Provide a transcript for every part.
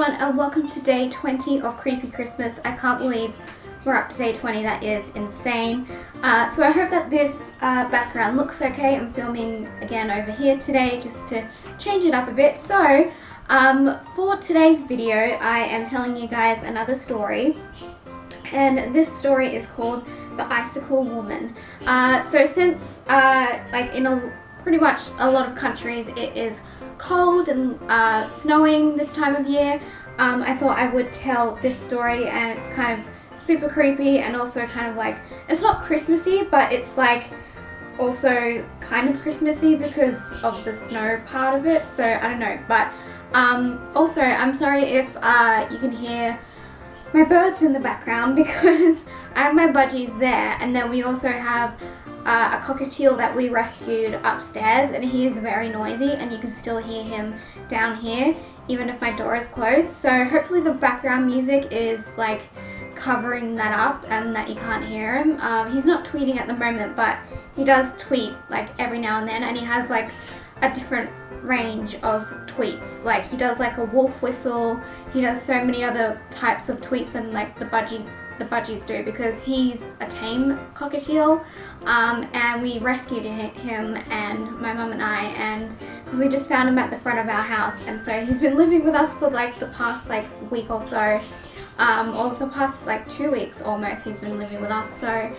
everyone, and welcome to day 20 of Creepy Christmas. I can't believe we're up to day 20, that is insane. So I hope that this background looks okay. I'm filming again over here today just to change it up a bit. So for today's video I am telling you guys another story, and this story is called The Icicle Woman. So since like in pretty much a lot of countries it is cold and snowing this time of year, I thought I would tell this story, and it's kind of super creepy and also kind of like, it's not Christmassy, but it's like also kind of Christmassy because of the snow part of it, so I don't know. But also I'm sorry if you can hear my birds in the background because I have my budgies there, and then we also have a cockatiel that we rescued upstairs, and he is very noisy and you can still hear him down here even if my door is closed. So hopefully the background music is like covering that up and that you can't hear him. He's not tweeting at the moment, but he does tweet like every now and then, and he has like a different range of tweets. Like he does like a wolf whistle, he does so many other types of tweets than like the budgies do, because he's a tame cockatiel, and we rescued him, and my mum and I, and because we just found him at the front of our house, and so he's been living with us for like the past like week or so, or the past like 2 weeks almost he's been living with us. So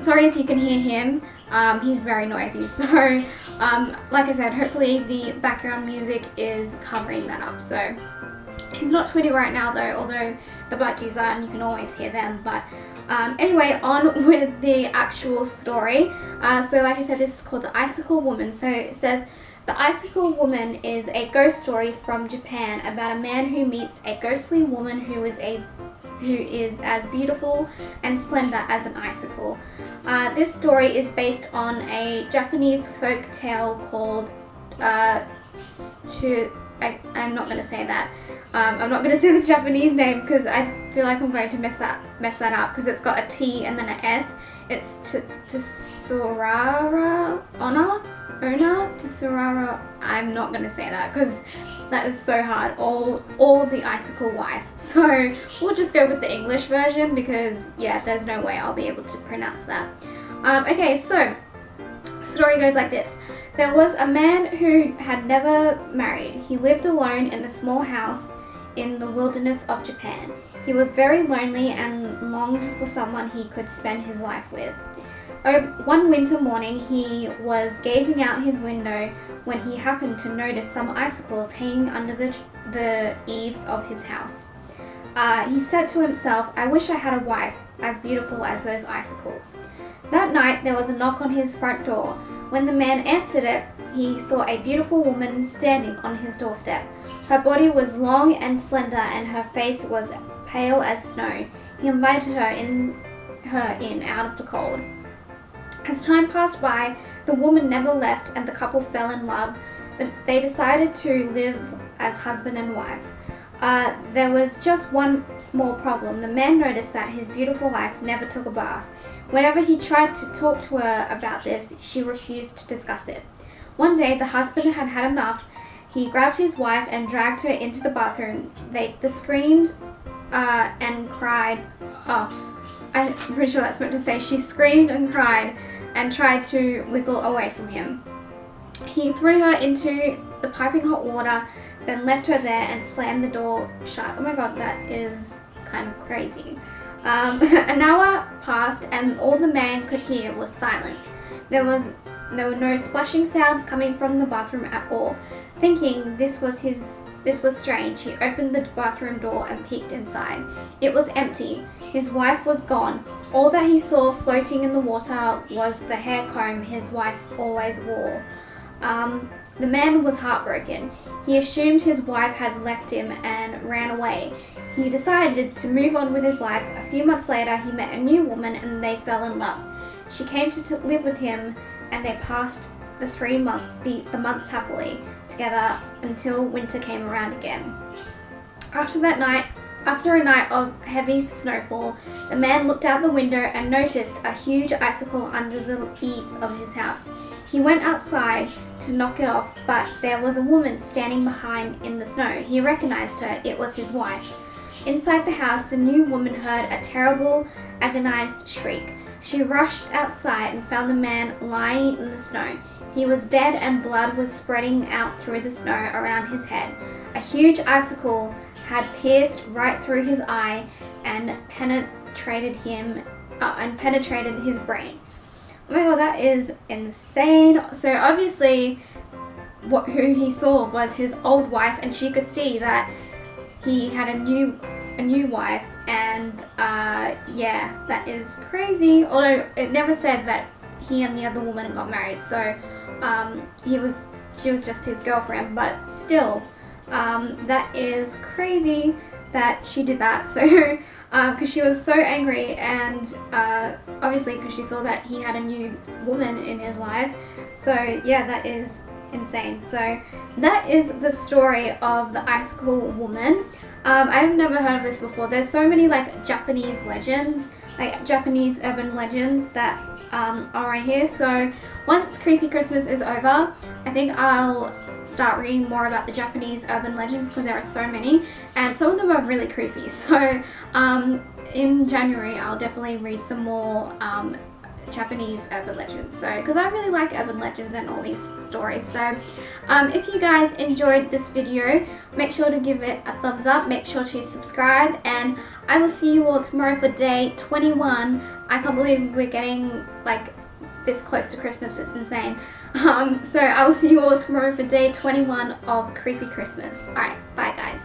sorry if you can hear him, he's very noisy. So like I said, hopefully the background music is covering that up. So he's not tweeting right now though, although the budgies are and you can always hear them. But anyway, on with the actual story. So like I said, this is called The Icicle Woman. So it says, The Icicle Woman is a ghost story from Japan about a man who meets a ghostly woman who is as beautiful and slender as an icicle. This story is based on a Japanese folk tale called I'm not going to say that. I'm not going to say the Japanese name because I feel like I'm going to mess that up, because it's got a T and then an S. It's Tsurara Ona? Tsurara. I'm not going to say that because that is so hard. All of the icicle wife. So we'll just go with the English version because yeah, there's no way I'll be able to pronounce that. Okay, so the story goes like this. There was a man who had never married. He lived alone in a small house in the wilderness of Japan. He was very lonely and longed for someone he could spend his life with. One winter morning, he was gazing out his window when he happened to notice some icicles hanging under the eaves of his house. He said to himself, "I wish I had a wife as beautiful as those icicles." That night, there was a knock on his front door. When the man answered it, he saw a beautiful woman standing on his doorstep. Her body was long and slender, and her face was pale as snow. He invited her in out of the cold. As time passed by, the woman never left, and the couple fell in love. They decided to live as husband and wife. There was just one small problem. The man noticed that his beautiful wife never took a bath. Whenever he tried to talk to her about this, she refused to discuss it. One day, the husband had had enough. He grabbed his wife and dragged her into the bathroom. They screamed and cried. Oh, I'm pretty sure that's meant to say she screamed and cried and tried to wiggle away from him. He threw her into the piping hot water, then left her there and slammed the door shut. Oh my god, that is kind of crazy. An hour passed and all the man could hear was silence. There were no splashing sounds coming from the bathroom at all. Thinking this was strange, he opened the bathroom door and peeked inside. It was empty. His wife was gone. All that he saw floating in the water was the hair comb his wife always wore. The man was heartbroken. He assumed his wife had left him and ran away. He decided to move on with his life. A few months later, he met a new woman and they fell in love. She came to live with him, and they passed the months happily together until winter came around again. After a night of heavy snowfall, the man looked out the window and noticed a huge icicle under the eaves of his house. He went outside to knock it off, but there was a woman standing behind in the snow. He recognized her. It was his wife. Inside the house, the new woman heard a terrible, agonized shriek. She rushed outside and found the man lying in the snow. He was dead and blood was spreading out through the snow around his head. A huge icicle had pierced right through his eye and penetrated his brain. Oh my god, that is insane. So obviously who he saw was his old wife, and she could see that he had a new wife, and yeah, that is crazy. Although it never said that he and the other woman got married, so she was just his girlfriend, but still, that is crazy that she did that. So because she was so angry, and obviously because she saw that he had a new woman in his life. So yeah, that is insane. So that is the story of the Icicle Woman. I've never heard of this before. There's so many like Japanese legends, like Japanese urban legends that are right here. So once Creepy Christmas is over, I think I'll start reading more about the Japanese urban legends, because there are so many, and some of them are really creepy. So in January I'll definitely read some more Japanese urban legends, so because I really like urban legends and all these stories. So if you guys enjoyed this video, make sure to give it a thumbs up, make sure to subscribe, and I will see you all tomorrow for day 21. I can't believe we're getting like this close to Christmas, it's insane. So I will see you all tomorrow for day 21 of Creepy Christmas. Alright, bye guys.